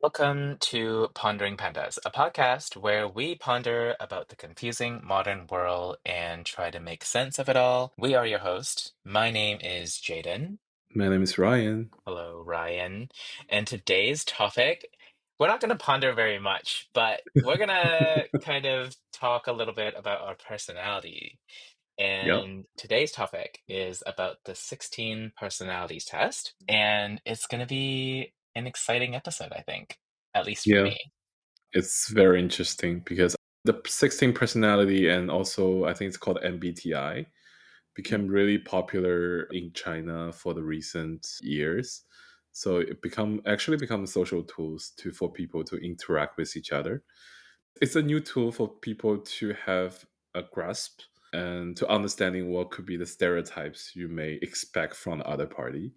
Welcome to Pondering Pandas, a podcast where we ponder about the confusing modern world and try to make sense of it all. We are your host. My name is Jayden. My name is Ryan. Hello, Ryan. And today's topic, we're not going to ponder very much, but we're going to kind of talk a little bit about our personality. Yep. And today's topic is about the 16 personalities test. And it's going to be an exciting episode, I think, at least for Yeah, me. it's very interesting because the 16 personality and also I think it's called MBTI became really popular in China for the recent years. So it become social tools for people to interact with each other. It's a new tool for people to have a grasp and to understanding what could be the stereotypes you may expect from the other party.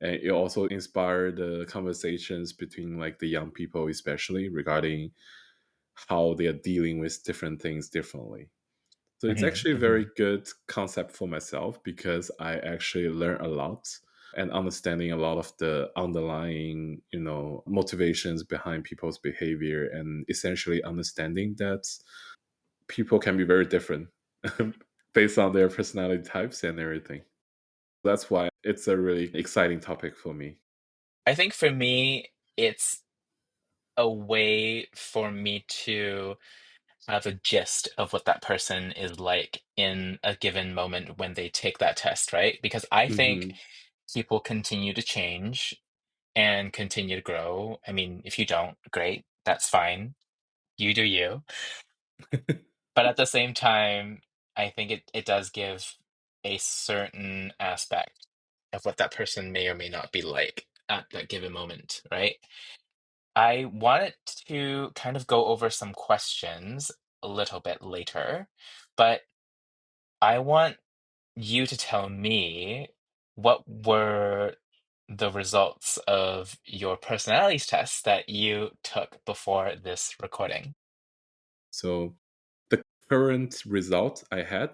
And it also inspired the conversations between like the young people, especially regarding how they are dealing with different things differently. So it's Mhm, actually a very mhm. good concept for myself because I actually learn a lot and understanding a lot of the underlying, motivations behind people's behavior and essentially understanding that people can be very different based on their personality types and everything. That's why it's a really exciting topic for me. I think for me, it's a way for me to have a gist of what that person is like in a given moment when they take that test, right? Because I think Hmm. people continue to change and continue to grow. I mean, if you don't, great, that's fine. You do you. But at the same time, I think it does give a certain aspect of what that person may or may not be like at that given moment, right? I wanted to kind of go over some questions a little bit later, but I want you to tell me what were the results of your personalities tests that you took before this recording. So the current result I had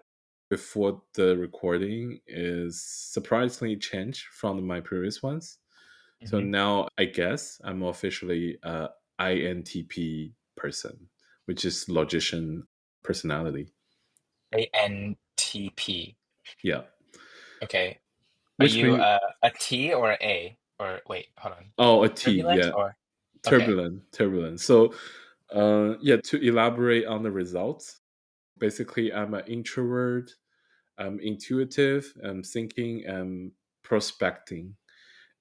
before the recording is surprisingly changed from my previous ones. So Mhm. now I guess I'm officially a INTP person, which is logician personality. INTP. Yeah. Okay. Are Which you means a T or a A? Or wait, hold on. oh, a T, Turbulent yeah. or okay. Turbulent. So yeah, to elaborate on the results, basically I'm an introvert, I'm intuitive, I'm thinking, I'm prospecting,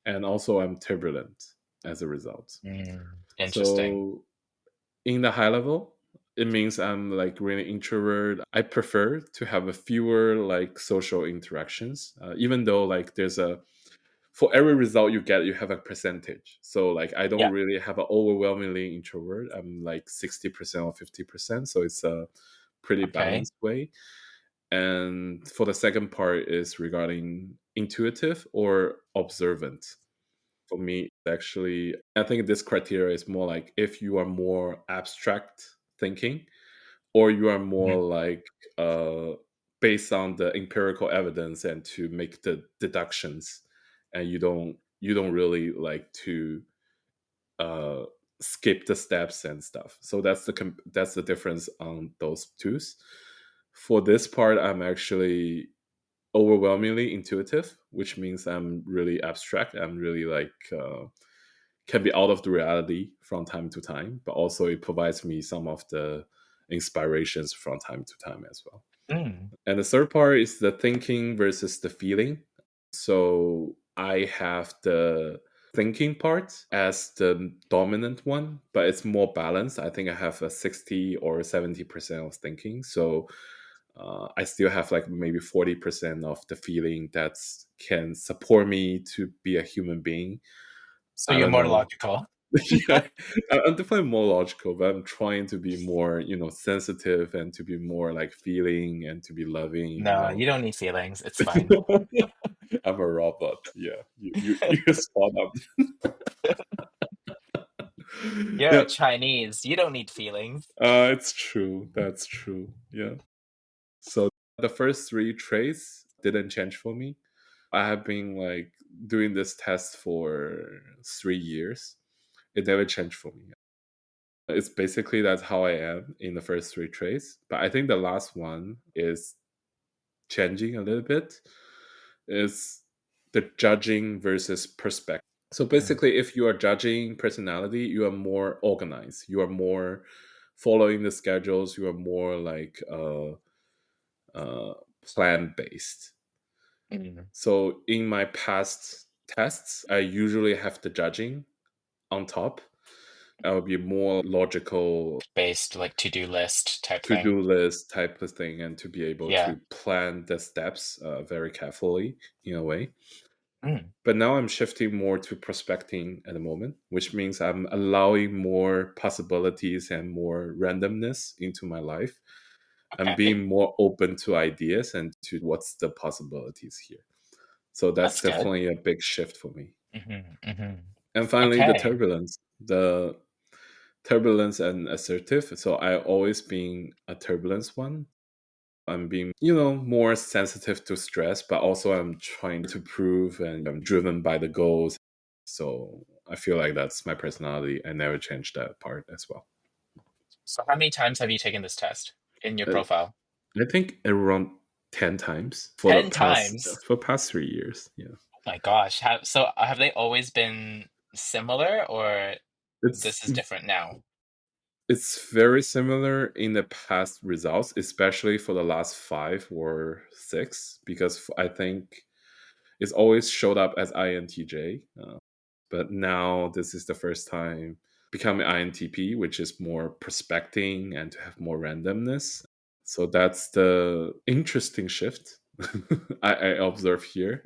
and also I'm turbulent as a result. Interesting. So in the high level, it means I'm like really introvert. I prefer to have a fewer like social interactions, even though like there's a for every result you get, you have a percentage. So like I don't Yeah. really have an overwhelmingly introvert. I'm like 60% or 50%. So it's a pretty Okay. balanced way. And for the second part is regarding intuitive or observant. For me, actually, I think this criteria is more like if you are more abstract thinking or you are more Mhm. like uh, based on the empirical evidence and to make the deductions and you don't really like to uh, skip the steps and stuff. So that's the difference on those twos. For this part, I'm actually overwhelmingly intuitive, which means I'm really abstract. I'm really like can be out of the reality from time to time, but also it provides me some of the inspirations from time to time as well. Mm. And the third part is the thinking versus the feeling. So I have the thinking part as the dominant one, but it's more balanced. I think I have a 60 or 70% of thinking. So I still have like maybe 40% of the feeling that can support me to be a human being. So I you're don't more know. logical. Yeah, I'm definitely more logical, but I'm trying to be more, sensitive and to be more like feeling and to be loving, No, you don't need feelings. It's fine. I'm a robot. Yeah, you spot on. You're Yeah, a Chinese. You don't need feelings. it's true. That's true. Yeah. So the first three traits didn't change for me. I have been like doing this test for 3 years. It never changed for me. It's basically that's how I am in the first three traits. But I think the last one is changing a little bit. Is the judging versus perspective. So Mm. basically, if you are judging personality, you are more organized. You are more following the schedules. You are more like uh, plan based. Mm. So in my past tests, I usually have the judging on top. I will be more logical Based like to-do list type thing. to-do list type of thing and to be able Yeah. to plan the steps very carefully in a way. Mm. But now I'm shifting more to prospecting at the moment, which means I'm allowing more possibilities and more randomness into my life. I'm Okay. being more open to ideas and to what's the possibilities here. So that's That's good. definitely a big shift for me. Hmm. And finally, the Okay. turbulence. The turbulence and assertive. So I always been a turbulence one. I'm being, more sensitive to stress, but also I'm trying to prove and I'm driven by the goals. So I feel like that's my personality. I never changed that part as well. So how many times have you taken this test in your Uh, profile? I think around 10 times 10 times. for past 3 years. Yeah. Oh my gosh. Have they always been similar or It's this is different now? it's very similar in the past results, especially for the last 5 or 6, because I think it's always showed up as INTJ. But now this is the first time becoming INTP, which is more prospecting and to have more randomness. So that's the interesting shift I observe here.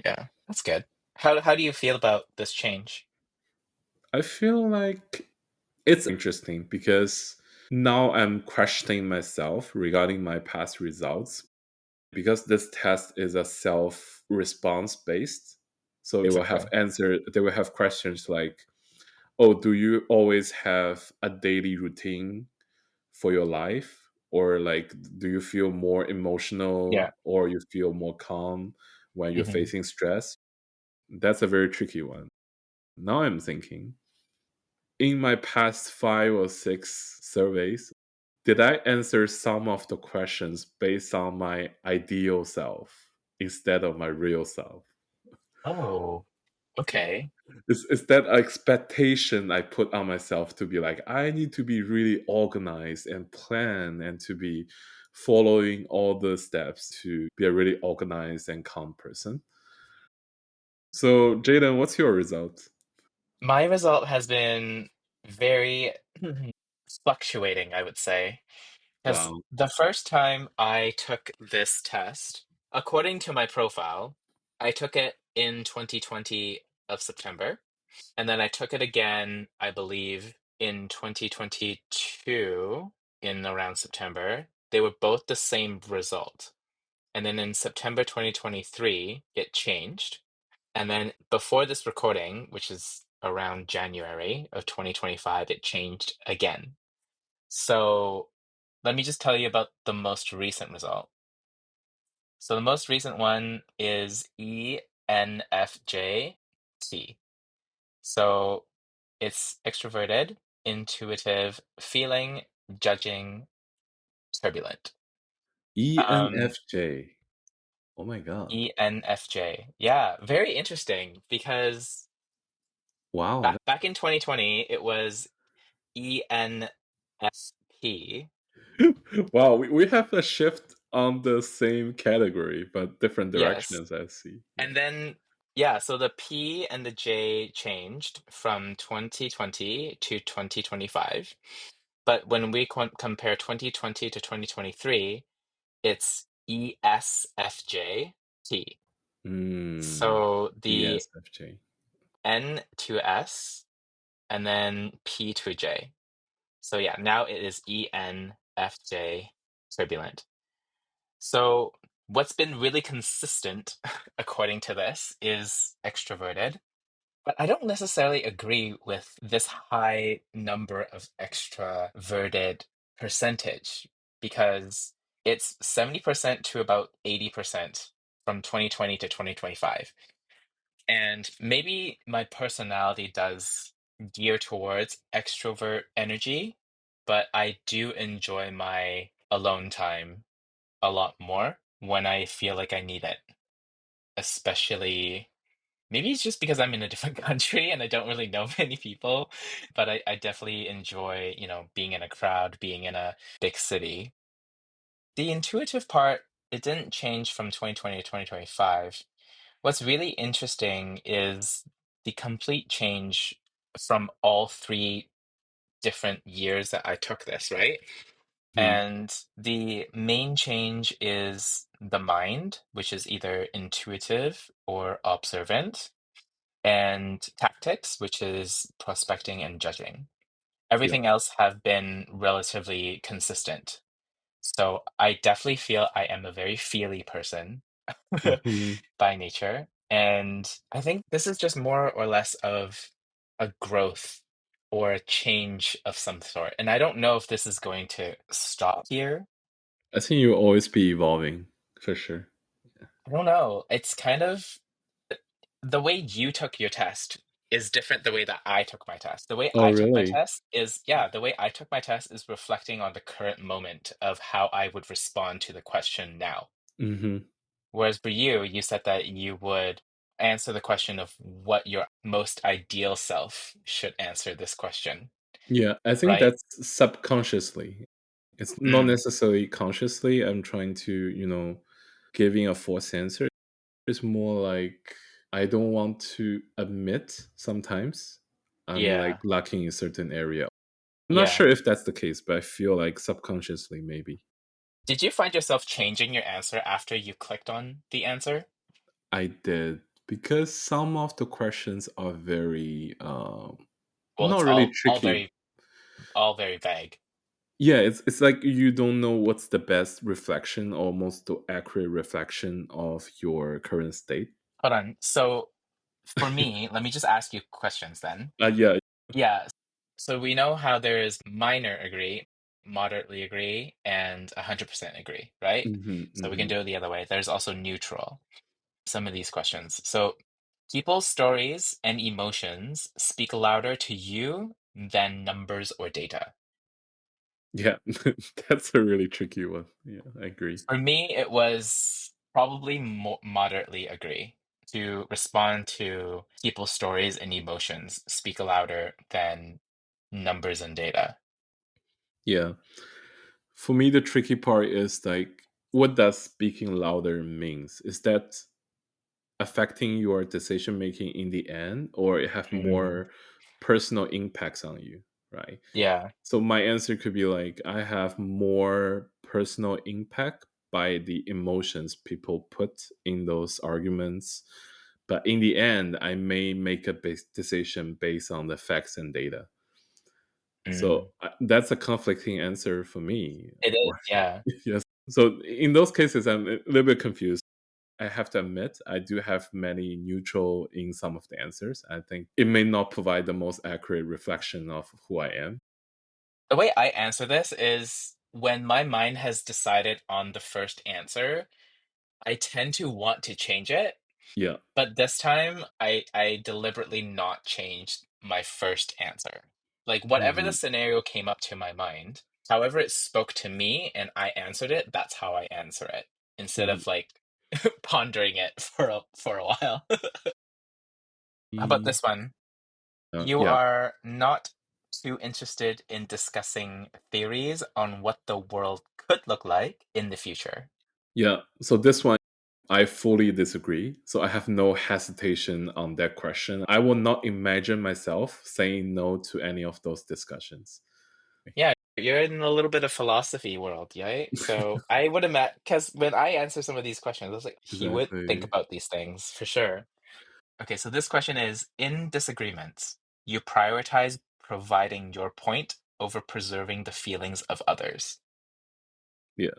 Yeah, that's good. How do you feel about this change? I feel like it's interesting because now I'm questioning myself regarding my past results because this test is a self response based. So Exactly. they will have questions like, oh, do you always have a daily routine for your life? Or like, do you feel more Yeah. emotional or you feel more calm when you're Hmm. facing stress? That's a very tricky one. Now I'm thinking, in my past 5 or 6 surveys, did I answer some of the questions based on my ideal self instead of my real self? Oh, okay. Is that expectation I put on myself to be like, I need to be really organized and plan and to be following all the steps to be a really organized and calm person? So, Jaden, what's your result? My result has been very fluctuating, I would say. Because Wow. the first time I took this test, according to my profile, I took it in 2020 of September, and then I took it again, I believe, in 2022 in around September. They were both the same result. And then in September 2023, it changed. And then before this recording, which is around January of 2025, it changed again. So let me just tell you about the most recent result. So the most recent one is ENFJ-T. So it's extroverted, intuitive, feeling, judging, turbulent. Um, ENFJ. Oh my God. ENFJ. Yeah, very interesting because Wow. back in 2020, it was ENFP. Wow. We have a shift on the same category, but different Yes. directions, I see. Yeah. And then, yeah, so the P and the J changed from 2020 to 2025. But when we compare 2020 to 2023, it's ESFJT. Hmm. So the ESFJ. N to S and then P to J. So yeah, now it is ENFJ turbulent. So what's been really consistent, according to this, is extroverted. But I don't necessarily agree with this high number of extroverted percentage because it's 70% to about 80% from 2020 to 2025. And maybe my personality does gear towards extrovert energy, but I do enjoy my alone time a lot more when I feel like I need it, especially. Maybe it's just because I'm in a different country and I don't really know many people, but I definitely enjoy, being in a crowd, being in a big city. The intuitive part, it didn't change from 2020 to 2025. What's really interesting is the complete change from all three different years that I took this, right? Mhm. And the main change is the mind, which is either intuitive or observant, and tactics, which is prospecting and judging. Yeah. Everything else have been relatively consistent. So I definitely feel I am a very feely person Mhm. by nature. And I think this is just more or less of a growth or a change of some sort. And I don't know if this is going to stop here. I think you'll always be evolving for sure. I don't know. It's kind of the way you took your test is different the way that I took my test. The way Oh, I took my really? test is, yeah, the way I took my test is reflecting on the current moment of how I would respond to the question now. Hmm. Whereas for you, you said that you would answer the question of what your most ideal self should answer this question, Yeah, I think right? that's subconsciously. It's not Mm, necessarily consciously. I'm trying to, giving a false answer. It's more like I don't want to admit sometimes I'm like yeah, lacking in certain area. I'm not yeah. sure if that's the case, but I feel like subconsciously maybe Did you find yourself changing your answer after you clicked on the answer? I did because some of the questions are very Well, not it's really all tricky. very vague. Yeah, it's like you don't know what's the best reflection or most accurate reflection of your current state. Hold on. So for me, let me just ask you questions then. Yeah. Yeah. So we know how there is minor agree, moderately agree, and 100% agree, right? Hmm. So we can Hmm. do it the other way. There's also neutral. Some of these questions. So people's stories and emotions speak louder to you than numbers or data. Yeah, that's a really tricky one. Yeah, I agree. For me, it was probably moderately agree. To respond to people's stories and emotions speak louder than numbers and data. Yeah. For me, the tricky part is like, what does speaking louder means? Is that affecting your decision making in the end, or it have Mm, more personal impacts on you, right? yeah. So my answer could be like, I have more personal impact by the emotions people put in those arguments, but in the end, I may make a decision based on the facts and data. Mm. So that's a conflicting answer for me. It is, yeah. Yes. So in those cases, I'm a little bit confused. I have to admit, I do have many neutral in some of the answers. I think it may not provide the most accurate reflection of who I am. The way I answer this is when my mind has decided on the first answer, I tend to want to change it. Yeah. But this time, I deliberately not changed my first answer. Like whatever the Mhm. scenario came up to my mind, however it spoke to me and I answered it, that's how I answer it instead Mhm. of like pondering it for a while. How about E- this one? You yeah. are not too interested in discussing theories on what the world could look like in the future. Yeah. So this one, I fully disagree. So I have no hesitation on that question. I will not imagine myself saying no to any of those discussions. Yeah, you're in a little bit of philosophy world, right? So I would imagine, because when I answer some of these questions, I was like, he would think Exactly. about these things for sure. Okay, so this question is, in disagreements, you prioritize providing your point over preserving the feelings of others. Yeah.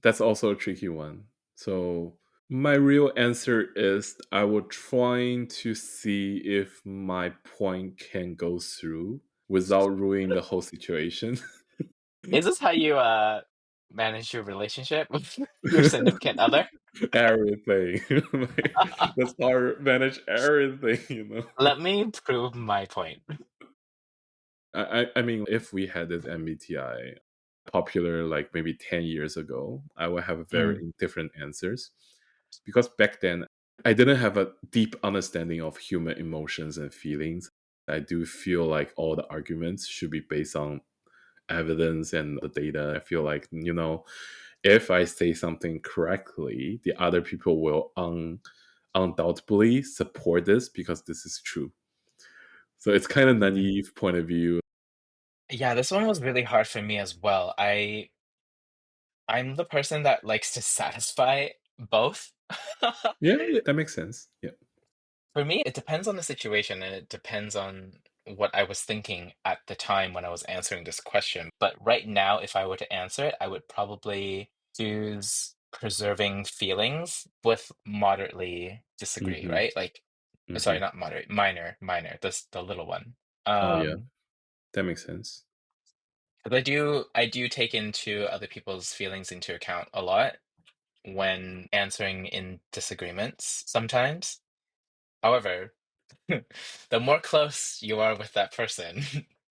That's also a tricky one. So my real answer is I will trying to see if my point can go through without ruining the whole situation. Is this how you manage your relationship with your significant other? Everything. Like, that's how I manage everything. Let me prove my point. I mean, if we had this MBTI popular like maybe 10 years ago, I would have Mm, very different answers. Because back then, I didn't have a deep understanding of human emotions and feelings. I do feel like all the arguments should be based on evidence and the data. I feel like, if I say something correctly, the other people will undoubtedly support this because this is true. So it's kind of mm. naive point of view. Yeah, this one was really hard for me as well. I'm the person that likes to satisfy both. Yeah, yeah, that makes sense. Yeah. For me, it depends on the situation and it depends on what I was thinking at the time when I was answering this question. But right now, if I were to answer it, I would probably choose preserving feelings with moderately disagree, Hmm. right? Like, sorry, Hmm. not moderate, minor, the little one. Oh yeah, Um, that makes sense. 'Cause I do take into other people's feelings into account a lot when answering in disagreements sometimes. However, the more close you are with that person,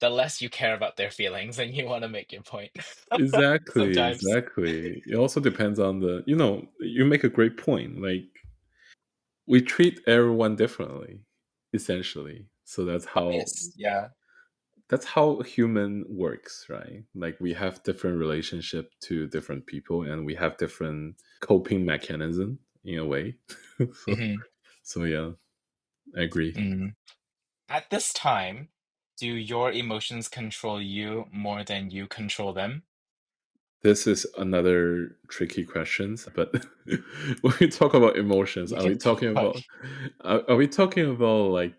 the less you care about their feelings and you want to make your point. Exactly, Sometimes. exactly. It also depends on you make a great point. Like we treat everyone differently, essentially. So Yes. Yeah. that's how human works, right? Like we have different relationship to different people and we have different coping mechanism in a way. so Hmm. so yeah, I agree. Mm. At this time, do your emotions control you more than you control them? This is another tricky questions, but when we talk about emotions, We can talk. are we talking about like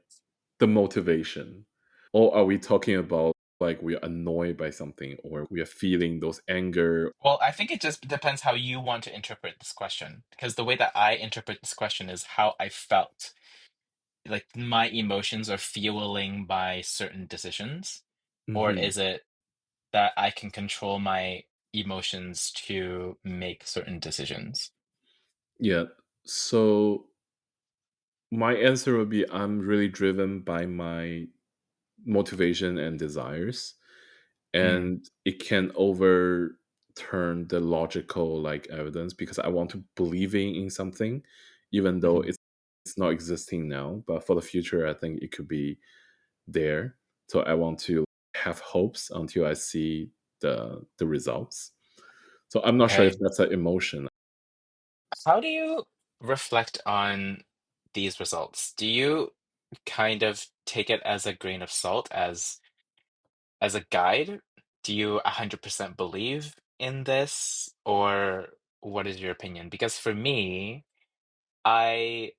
the motivation, or are we talking about like we are annoyed by something, or we are feeling those anger? Well, I think it just depends how you want to interpret this question. Because the way that I interpret this question is how I felt. Like my emotions are fueling by certain decisions, or Hmm. is it that I can control my emotions to make certain decisions? Yeah. So my answer would be I'm really driven by my motivation and desires, Mm, and it can overturn the logical like evidence because I want to believing in something even though mhm. it's not existing now, but for the future I think it could be there. So I want to have hopes until I see the results. So I'm not sure if Okay. that's an emotion. How do you reflect on these results? Do you kind of take it as a grain of salt, as a guide? Do you 100% believe in this, or what is your opinion? Because for me, I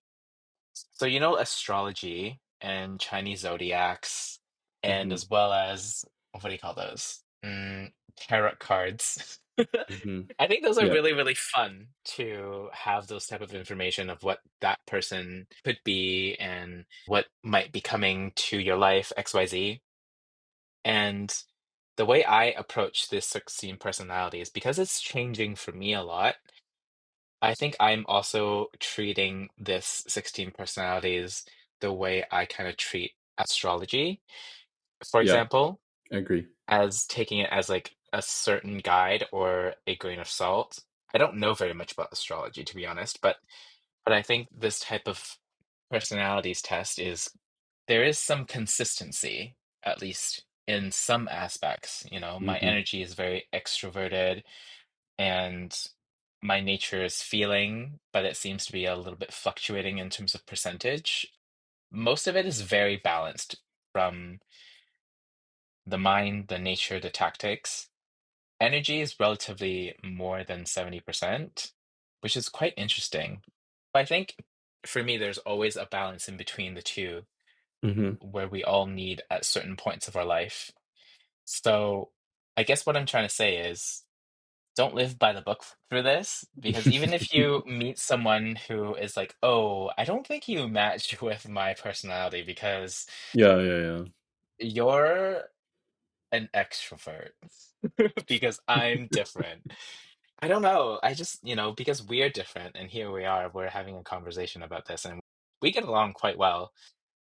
so astrology and Chinese zodiacs, and Hmm. as well as what do you call those? Tarot cards. Hmm. I think those are Yeah. really, really fun to have those type of information of what that person could be and what might be coming to your life, XYZ. And the way I approach this 16 personality is because it's changing for me a lot. I think I'm also treating this 16 personalities the way I kind of treat astrology, for Yeah, example, I agree. as taking it as like a certain guide or a grain of salt. I don't know very much about astrology, to be honest, but I think this type of personalities test is there is some consistency, at least in some aspects. My Hmm. energy is very extroverted and my nature is feeling, but it seems to be a little bit fluctuating in terms of percentage. Most of it is very balanced from the mind, the nature, the tactics. Energy is relatively more than 70%, which is quite interesting. But I think for me, there's always a balance in between the two Hmm. where we all need at certain points of our life. So I guess what I'm trying to say is don't live by the book through this because even if you meet someone who is like, "Oh, I don't think you match with my personality because Yeah, yeah, yeah. you're an extrovert because I'm different." I don't know. I just, because we're different and here we are, we're having a conversation about this and we get along quite well.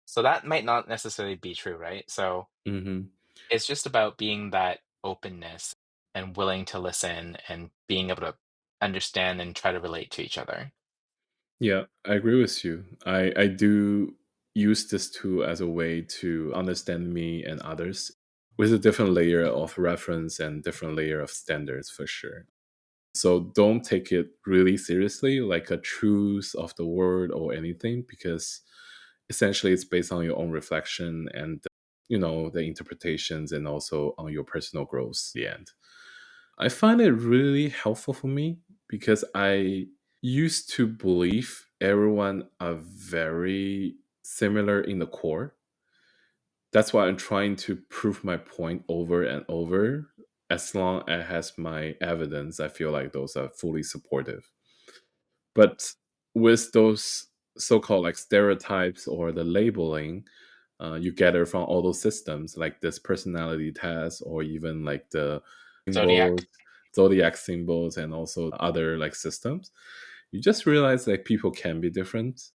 So that might not necessarily be true, right? So, Hmm. It's just about being that openness and willing to listen and being able to understand and try to relate to each other. Yeah, I agree with you. I do use this tool as a way to understand me and others with a different layer of reference and different layer of standards for sure. So don't take it really seriously like a truth of the word or anything, because essentially it's based on your own reflection and the interpretations and also on your personal growth in the end. I find it really helpful for me because I used to believe everyone are very similar in the core. That's why I'm trying to prove my point over and over. As long as it has my evidence, I feel like those are fully supportive. But with those so-called like stereotypes or the labeling you gather from all those systems, like this personality test or even like the Zodiac. symbols, zodiac symbols, and also other like systems, you just realize like people can be different.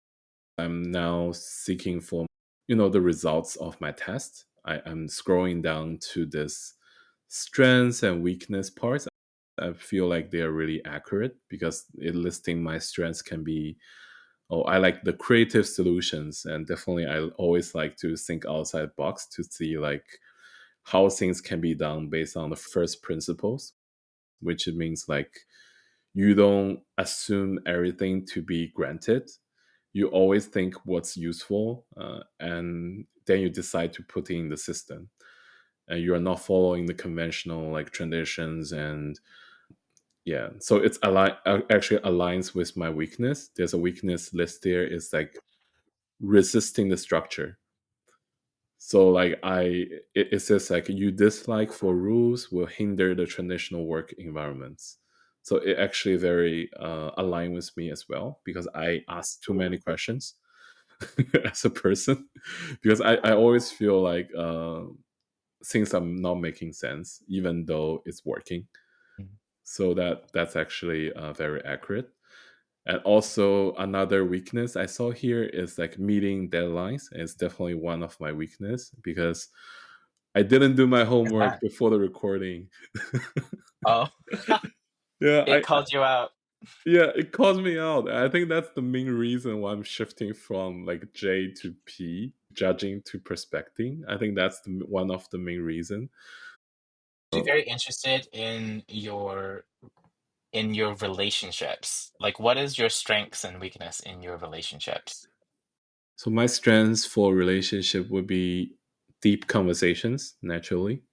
I'm now seeking for the results of my test. I'm scrolling down to this strengths and weakness parts. I feel like they are really accurate because it listing my strengths can be, oh, I like the creative solutions, and definitely I always like to think outside box to see like how things can be done based on the first principles, which it means like you don't assume everything to be granted. You always think what's useful, and then you decide to put in the system. And you are not following the conventional like traditions, and yeah, so actually aligns with my weakness. There's a weakness list there. It's like resisting the structure. So like it says like you dislike for rules will hinder the traditional work environments. So it actually very aligned with me as well because I ask too many questions as a person because I always feel like things are not making sense even though it's working. Mm. So that's actually very accurate. And also another weakness I saw here is like meeting deadlines. It's definitely one of my weakness because I didn't do my Is homework that? before the recording. Oh, Yeah, it called you out. yeah, it calls me out. I think that's the main reason why I'm shifting from like J to P, judging to perspecting. I think that's one of the main reason. I'm very interested in your relationships. Like, what is your strengths and weakness in your relationships? So my strengths for relationship would be deep conversations naturally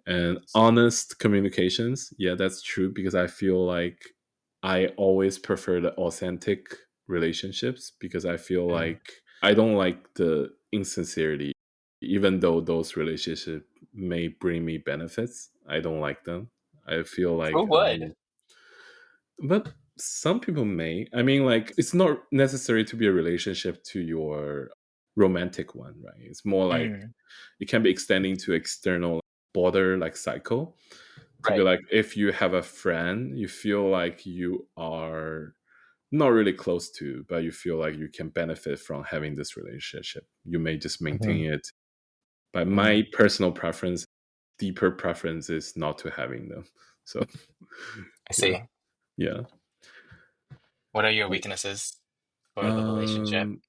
and honest communications. Yeah, that's true because I feel like I always prefer the authentic relationships because I feel Mm. like I don't like the insincerity. Even though those relationships may bring me benefits, I don't like them. I feel Who like would? but some people may. I mean, like, it's not necessary to be a relationship to your romantic one, right? It's more like Mm, it can be extending to external border, like cycle. To be right. like, if you have a friend, you feel like you are not really close to, but you feel like you can benefit from having this relationship. You may just Hmm. maintain it. But my Mm, personal preference, deeper preference, is not to having them. So, I yeah, see. yeah. What are your weaknesses for the relationship? Um,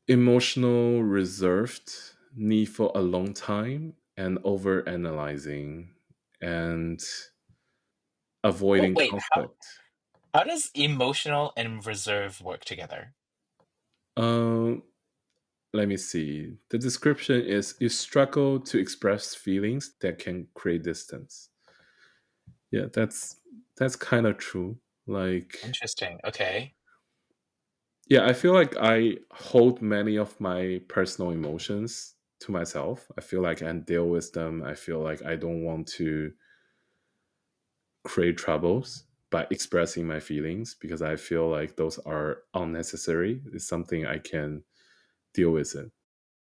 Emotional reserved, need for a long time, and over analyzing and Oh, avoiding wait, conflict. how does emotional and reserve work together? Um, Let me see. The description is you struggle to express feelings that can create distance. Yeah, that's kind of true. Like, Interesting. Okay. yeah, I feel like I hold many of my personal emotions to myself. I feel like I deal with them. I feel like I don't want to create troubles by expressing my feelings because I feel like those are unnecessary. It's something I can deal with it.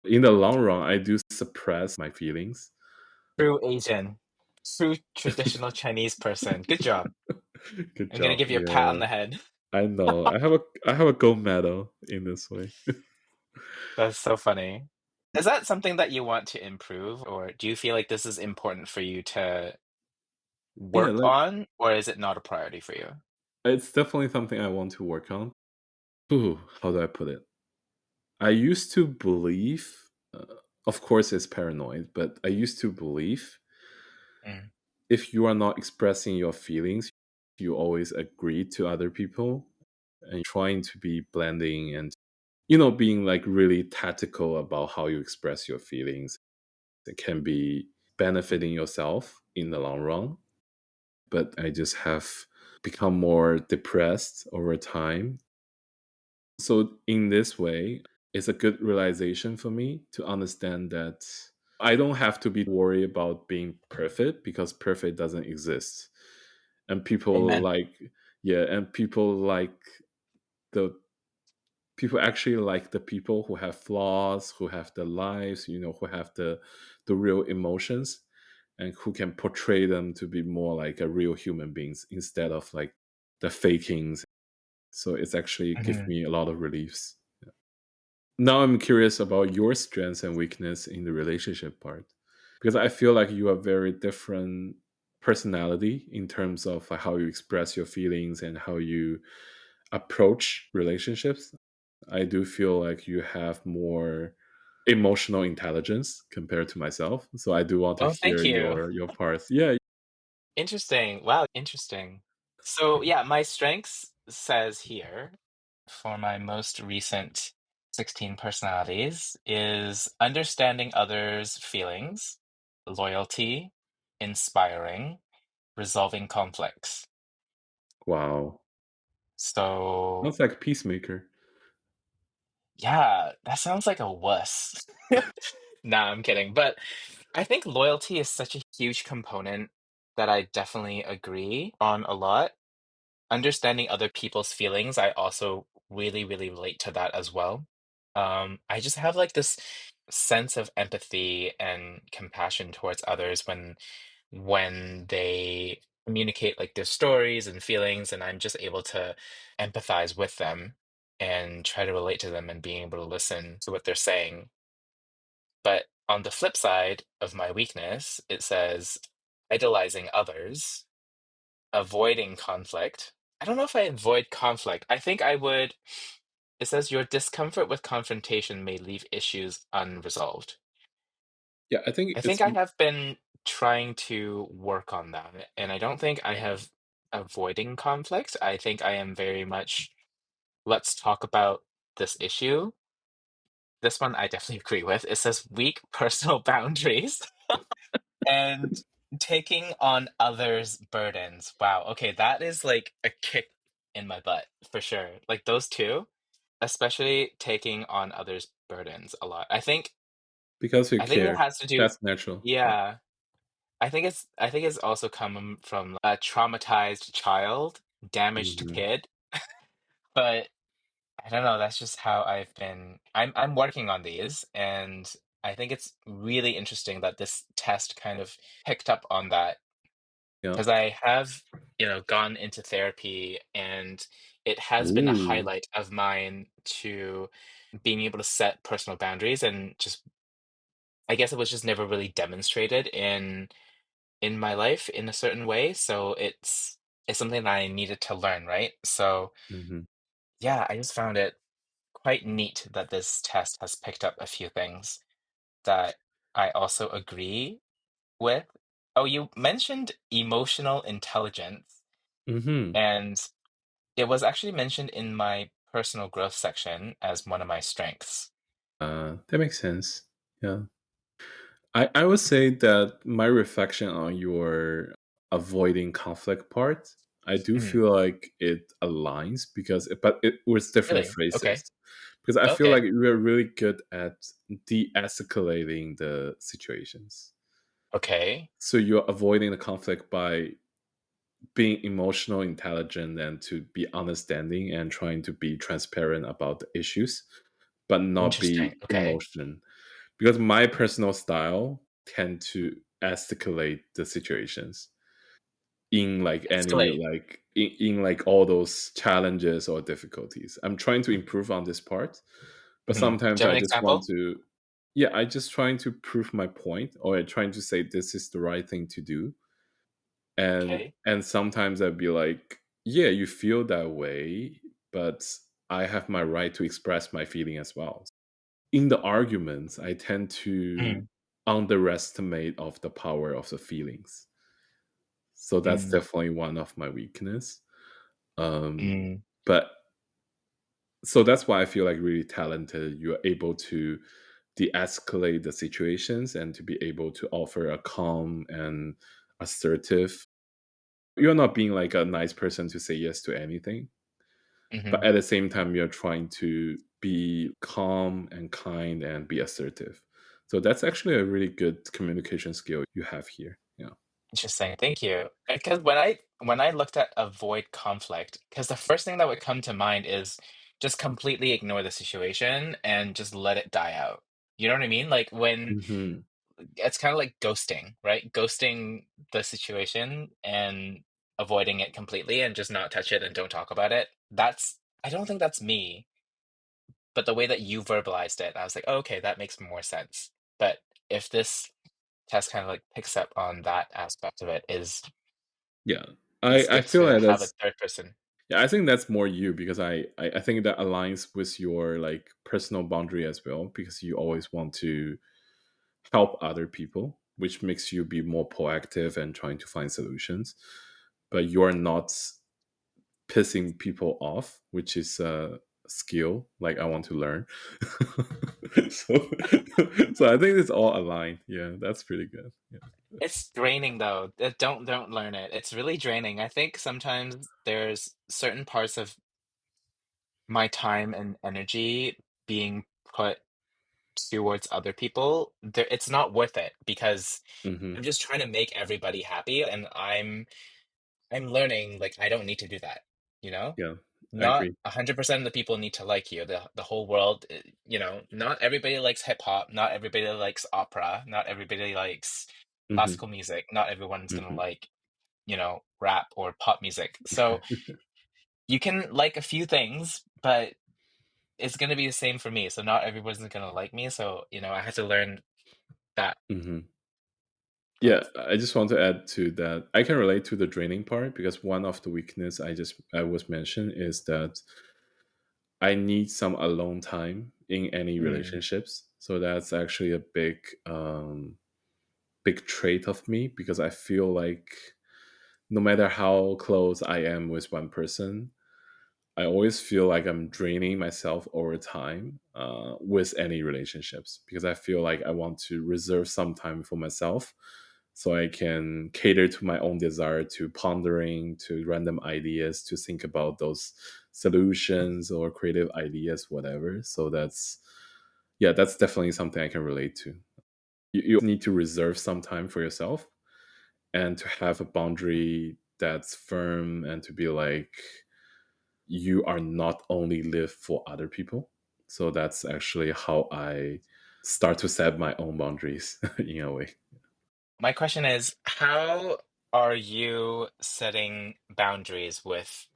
In the long run, I do suppress my feelings. True Asian. True traditional Chinese person. Good job. Good I'm gonna job. give you a pat on Yeah. the head. I know. I have a gold medal in this way. That's so funny. Is that something that you want to improve, or do you feel like this is important for you to Yeah, work like on, or is it not a priority for you? it's definitely something I want to work on. Ooh, how do I put it? I used to believe, of course, it's paranoid, but I used to believe Mm, if you are not expressing your feelings, you always agree to other people and trying to be blending and being like really tactical about how you express your feelings. It can be benefiting yourself in the long run, but I just have become more depressed over time. So, in this way, it's a good realization for me to understand that I don't have to be worried about being perfect because perfect doesn't exist. And people amen. like, yeah, and the people actually like the people who have flaws, who have the lives, who have the real emotions and who can portray them to be more like a real human beings instead of like the fakings. So it's actually give Mhm. me a lot of reliefs. Now I'm curious about your strengths and weakness in the relationship part because I feel like you are very different personality in terms of like how you express your feelings and how you approach relationships. I do feel like you have more emotional intelligence compared to myself. So I do want to Oh, thank hear you. your parts. Yeah. Interesting. Wow, interesting. So, yeah, my strengths says here for my most recent 16 personalities is understanding others' feelings, loyalty, inspiring, resolving conflicts. Wow. So, Sounds like peacemaker. yeah, that sounds like a wuss. Nah, I'm kidding. But I think loyalty is such a huge component that I definitely agree on a lot. Understanding other people's feelings, I also really, really relate to that as well. I just have like this sense of empathy and compassion towards others when they communicate like their stories and feelings, and I'm just able to empathize with them and try to relate to them and being able to listen to what they're saying. But on the flip side of my weakness, it says idolizing others, avoiding conflict. I don't know if I avoid conflict. I think I would. It says your discomfort with confrontation may leave issues unresolved. Yeah, I think I think it's I have been trying to work on that, and I don't think I have avoiding conflict. I think I am very much, let's talk about this issue. This one I definitely agree with. It says weak personal boundaries and taking on others' burdens. Wow. Okay, that is like a kick in my butt for sure. Like those two, especially taking on others' burdens a lot. because you I think it care. has to do, That's natural. Yeah. yeah. I think it's also come from a traumatized child, damaged Mhm. kid, but I don't know, that's just how I've been. I'm working on these, and I think it's really interesting that this test kind of picked up on that Yeah. because I have, gone into therapy, and it has been a Ooh. highlight of mine to being able to set personal boundaries, and just I guess it was just never really demonstrated in my life in a certain way. So it's something that I needed to learn, right? So Mhm. yeah, I just found it quite neat that this test has picked up a few things that I also agree with. Oh, you mentioned emotional intelligence, Mhm. and it was actually mentioned in my personal growth section as one of my strengths. That makes sense. Yeah. I would say that my reflection on your avoiding conflict part, I do Mhm. feel like it aligns but it was different Really? Okay. phrases. Because I feel like Okay. we are really good at de-escalating the situations. Okay. So you're avoiding the conflict by being emotional intelligent and to be understanding and trying to be transparent about the issues, but not Interesting. be Okay. emotion because my personal style tend to escalate the situations in like any Escalate. like in like all those challenges or difficulties. I'm trying to improve on this part, but Mhm. Do sometimes you have I an just want example? to. yeah, I just trying to prove my point, or I trying to say this is the right thing to do. Okay. And sometimes I'd be like, yeah, you feel that way, but I have my right to express my feeling as well. In the arguments, I tend to Mm, underestimate of the power of the feelings. So that's mm, definitely one of my weakness. Um, mm, but so that's why I feel like really talented. You're able to de-escalate the situations and to be able to offer a calm and assertive. You're not being like a nice person to say yes to anything, but mhm. at the same time, you're trying to be calm and kind and be assertive. So that's actually a really good communication skill you have here. Yeah. Interesting. Thank you. Because when I looked at avoid conflict, because the first thing that would come to mind is just completely ignore the situation and just let it die out. You know what I mean? Like when Hmm. it's kind of like ghosting, right? Ghosting the situation and avoiding it completely and just not touch it and don't talk about it. I don't think that's me, but the way that you verbalized it, I was like, oh, okay, that makes more sense. But if this test kind of like picks up on that aspect of it, is Yeah. it's I good feel to like have a that's third person. yeah, I think that's more you because I think that aligns with your like personal boundary as well because you always want to help other people, which makes you be more proactive and trying to find solutions. But you're not pissing people off, which is a skill like I want to learn. so so I think it's all aligned. Yeah, that's pretty good. Yeah. It's draining though. Don't learn it. It's really draining. I think sometimes there's certain parts of my time and energy being put towards other people. It's not worth it because Hmm. I'm just trying to make everybody happy, and I'm learning like I don't need to do that, you know? Yeah, I Not agree. 100% of the people need to like you. The whole world, not everybody likes hip hop, not everybody likes opera, not everybody likes Hmm. classical music, not everyone's gonna Hmm. like, rap or pop music. So you can like a few things, but it's gonna be the same for me. So not everyone's gonna like me. So, I had to learn that Hmm. Yeah, growth. I just want to add to that. I can relate to the draining part because one of the weakness I was mentioned is that I need some alone time in any Mm, relationships. So that's actually a big trait of me because I feel like no matter how close I am with one person, I always feel like I'm draining myself over time with any relationships because I feel like I want to reserve some time for myself so I can cater to my own desire to pondering, to random ideas, to think about those solutions or creative ideas, whatever. So yeah, that's definitely something I can relate to. You need to reserve some time for yourself and to have a boundary that's firm and to be like, you are not only live for other people. So that's actually how I start to set my own boundaries in a way. my question is, how are you setting boundaries with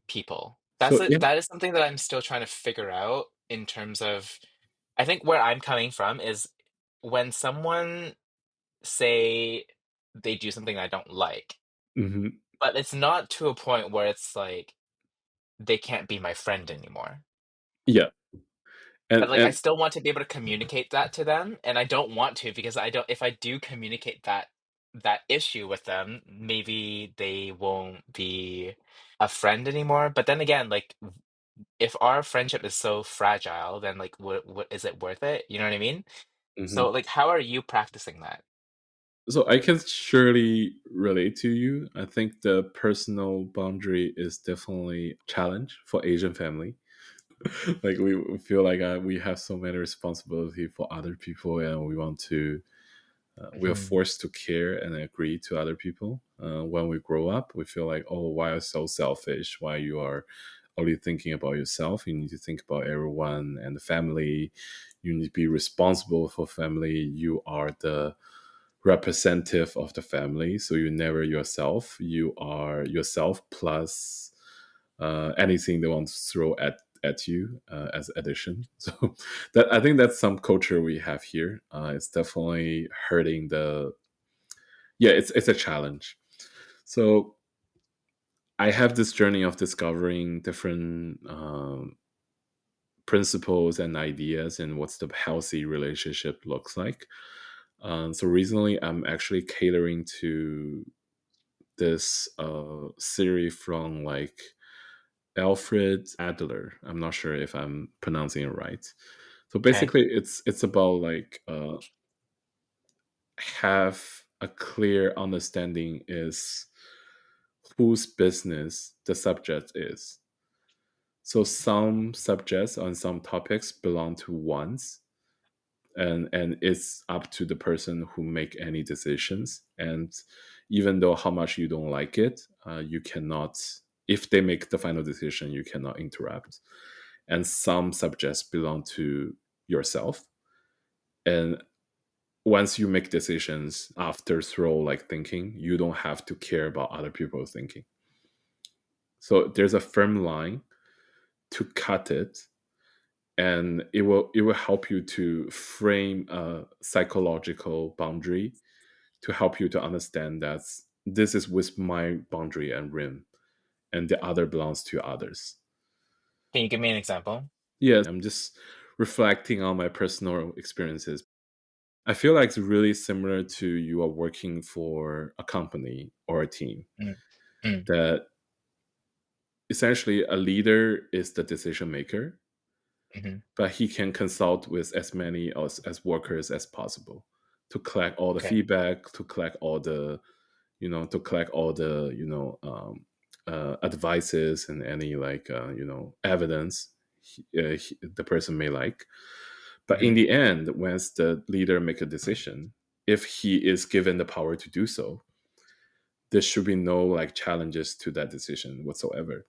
people? So yeah. That is something that I'm still trying to figure out in terms of I think where I'm coming from is when someone say they do something I don't like, Hmm. but it's not to a point where it's like they can't be my friend anymore. Yeah. But like I And still want to be able to communicate that to them, and I don't want to because I don't if I do communicate that issue with them, maybe they won't be a friend anymore. But then again, like if our friendship is so fragile, then like what is it worth it? You know what I mean? mhm. So like how are you practicing that? So I can surely relate to you. I think the personal boundary is definitely a challenge for Asian family. Like we feel like we have so many responsibility for other people, and we want to we are Mhm. forced to care and agree to other people. When we grow up, we feel like, oh, why are you so selfish? Why you are only thinking about yourself? You need to think about everyone and the family. You need to be responsible for family. You are the representative of the family, so you're never yourself. You are yourself plus anything they want to throw at you as addition. So that I think that's some culture we have here. It's definitely hurting the yeah. It's a challenge. So I have this journey of discovering different principles and ideas and what's the healthy relationship looks like. So recently, I'm actually catering to this theory from like Alfred Adler. I'm not sure if I'm pronouncing it right. So Okay. basically, it's about like have a clear understanding is whose business the subject is. So some subjects on some topics belong to one's, and it's up to the person who make any decisions. And even though how much you don't like it, you cannot, if they make the final decision, you cannot interrupt. And some subjects belong to yourself, and once you make decisions after thorough like thinking, you don't have to care about other people's thinking. So there's a firm line to cut it, and it will help you to frame a psychological boundary to help you to understand that this is with my boundary and rim, and the other belongs to others. Can you give me an example? Yes, I'm just reflecting on my personal experiences. I feel like it's really similar to you are working for a company or a team, Mm, mm, that essentially a leader is the decision maker, mhm. but he can consult with as many as workers as possible to collect all the Okay. feedback, to collect all the advices and any like evidence the person may like. But in Mhm. the end, once the leader make a decision, if he is given the power to do so, there should be no like challenges to that decision whatsoever.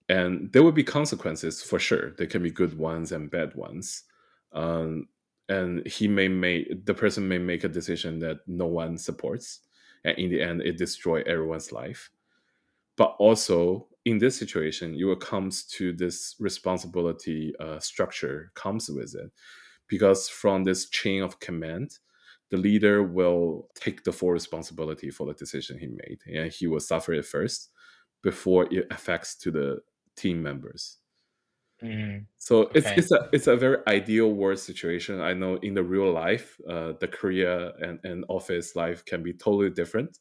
And there will be consequences for sure. There can be good ones and bad ones. um, and the person may make a decision that no one supports, and in the end it destroy everyone's life. But also in this situation, you will comes to this responsibility structure comes with it, because from this chain of command, the leader will take the full responsibility for the decision he made, and he will suffer it first before it affects to the team members. Mm. So it's Okay. it's a it's a very ideal world situation. I know in the real life, the career and office life can be totally different.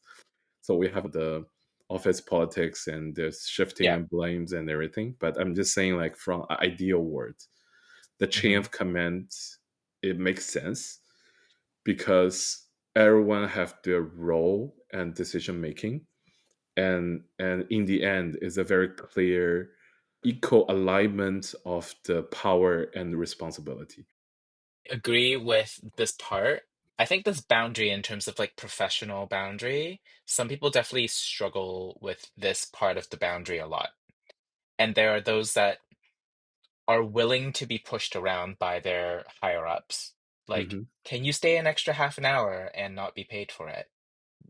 So we have the office politics and there's shifting Yeah. and blames and everything. But I'm just saying, like from an ideal world, the chain Mhm. of command, it makes sense because everyone have their role and decision making, and in the end is a very clear equal alignment of the power and responsibility. Agree with this part. I think this boundary in terms of like professional boundary, some people definitely struggle with this part of the boundary a lot. And there are those that are willing to be pushed around by their higher ups. Like, Hmm. can you stay an extra half an hour and not be paid for it?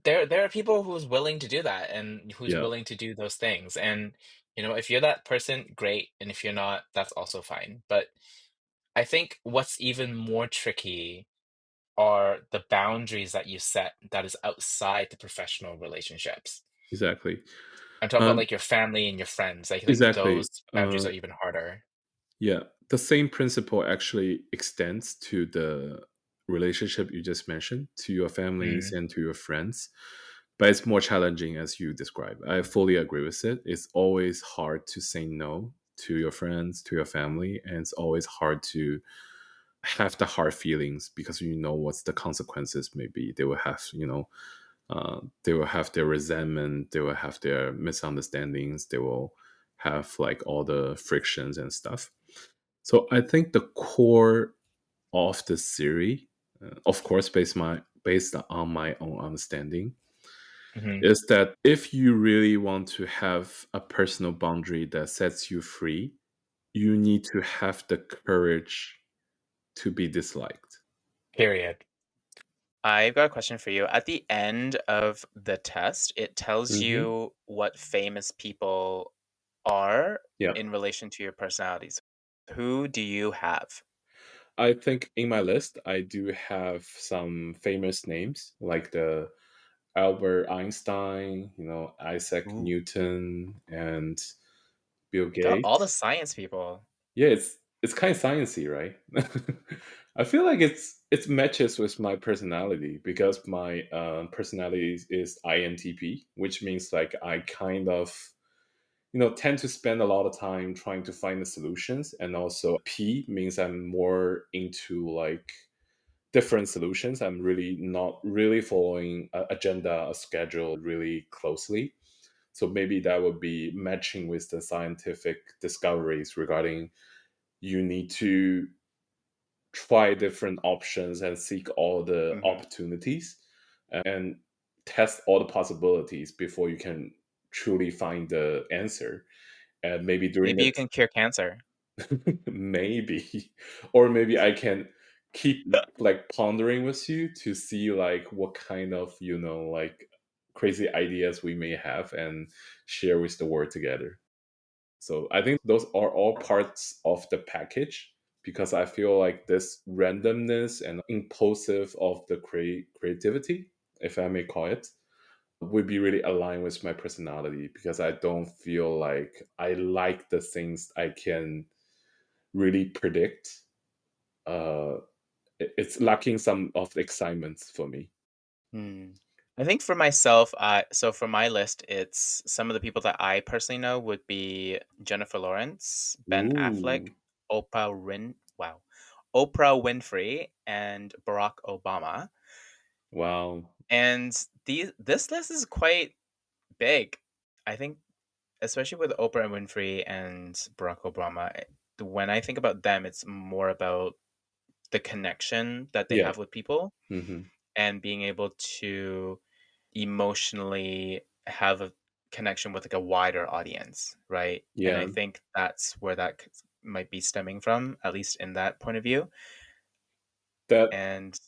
There are people who's willing to do that and who's Yeah, willing to do those things. And if you're that person, great. And if you're not, that's also fine. But I think what's even more tricky are the boundaries that you set that is outside the professional relationships. exactly. I'm talking about um like your family and your friends. I think exactly. those boundaries are even harder. Yeah, the same principle actually extends to the relationship you just mentioned, to your families Mm, and to your friends. But it's more challenging as you described. I fully agree with it. It's always hard to say no to your friends, to your family, and it's always hard to have the hard feelings because you know what's the consequences may be. They will have, they will have their resentment, they will have their misunderstandings, they will have like all the frictions and stuff. So I think the core of the theory, of course, based on my own understanding, mhm. is that if you really want to have a personal boundary that sets you free, you need to have the courage to be disliked. Period. I've got a question for you. At the end of the test, it tells Hmm. you what famous people are Yeah. in relation to your personalities. Who do you have? I think in my list, I do have some famous names like the Albert Einstein, Isaac Ooh. Newton, and Bill You got all the Gates. science people. Yeah, it's kind of sciencey, right? I feel like it matches with my personality because my personality is INTP, which means like I kind of tend to spend a lot of time trying to find the solutions, and also P means I'm more into like different solutions. I'm really not really following a agenda, a schedule really closely. So maybe that would be matching with the scientific discoveries regarding you need to try different options and seek all the Mhm. opportunities and test all the possibilities before you can truly find the answer. And maybe during Maybe that, you can cure cancer. maybe, or maybe I can keep like pondering with you to see like what kind of like crazy ideas we may have and share with the world together. So I think those are all parts of the package because I feel like this randomness and impulsive of the creativity, if I may call it, would be really aligned with my personality because I don't feel like I like the things I can really predict. Uh, it's lacking some of the excitement for me. Hmm. I think for myself, so for my list, it's some of the people that I personally know would be Jennifer Lawrence, Ben Affleck, Ooh, Wow, Oprah Winfrey, and Barack Obama. wow. And this list is quite big. I think, especially with Oprah Winfrey and Barack Obama, when I think about them, it's more about the connection that they Yeah. have with people Hmm. and being able to emotionally have a connection with like a wider audience, right? And I Yeah. think that's where might be stemming from, at least in that point of view. That And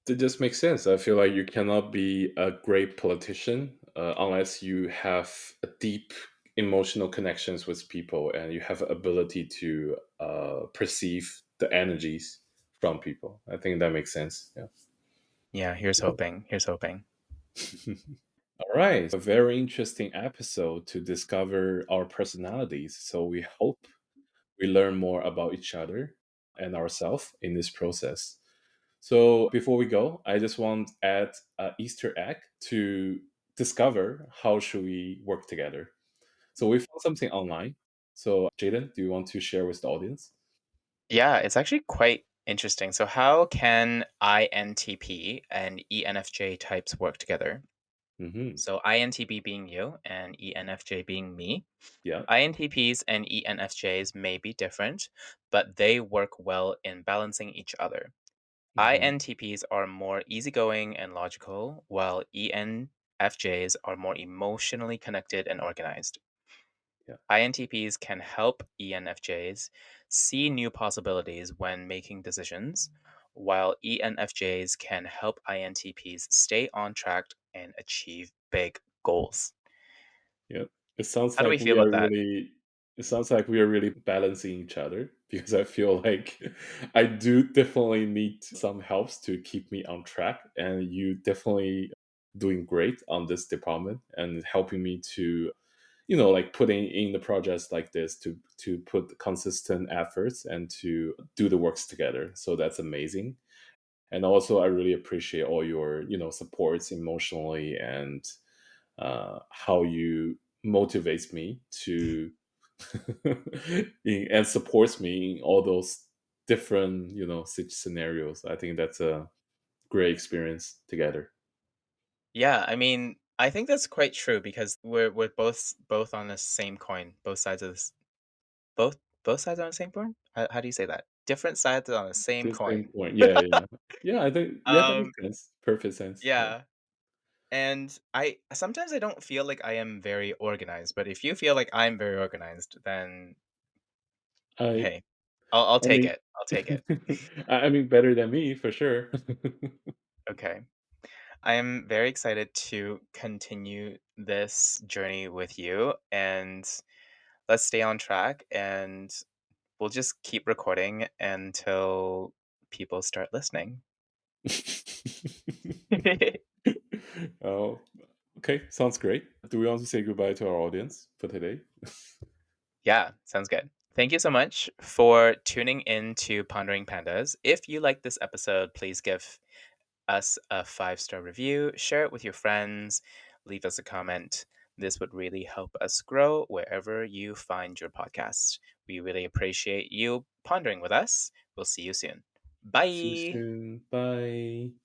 That just makes sense. I feel like you cannot be a great politician unless you have a deep emotional connections with people and you have ability to perceive the energies from people. I think that makes sense. Yeah. yeah, here's hoping. Here's hoping. All right. A very interesting episode to discover our personalities. So we hope we learn more about each other and ourselves in this process. So before we go, I just want to add an Easter egg to discover how should we work together. So we found something online. So Jaden, do you want to share with the audience? Yeah, it's actually quite interesting. So how can INTP and ENFJ types work together? Hmm. So INTP being you and ENFJ being me. Yeah. INTPs and ENFJs may be different, but they work well in balancing each other. Hmm. INTPs are more easygoing and logical, while ENFJs are more emotionally connected and organized. Yeah. INTPs can help ENFJs see new possibilities when making decisions, while ENFJs can help INTPs stay on track and achieve big goals. Yeah. It sounds How do like we feel we about are that? really it sounds like we are really balancing each other because I feel like I do definitely need some helps to keep me on track and you definitely doing great on this department and helping me to like putting in the projects like this to put consistent efforts and to do the works together. So that's amazing. And also I really appreciate all your supports emotionally and how you motivates me to and supports me in all those different such scenarios. I think that's a great experience together. Yeah, I mean, I think that's quite true because we're both on the same coin, both sides of this, both sides on the same coin. How do you say that? Different sides on the same The same coin. point. Yeah. Yeah, I think yeah, that um, makes sense. Perfect sense. Yeah. yeah, and I sometimes I don't feel like I am very organized, but if you feel like I'm very organized, then I hey, I'll I take mean, it. I'll take it. I mean, better than me for sure. Okay. I am very excited to continue this journey with you, and let's stay on track, and we'll just keep recording until people start listening. Oh, okay, sounds great. Do we want to say goodbye to our audience for today? Yeah, sounds good. Thank you so much for tuning in to Pondering Pandas. If you like this episode, please give us a 5-star review, share it with your friends, leave us a comment. This would really help us grow wherever you find your podcast. We really appreciate you pondering with us. We'll see you soon. See you Bye. soon. Bye.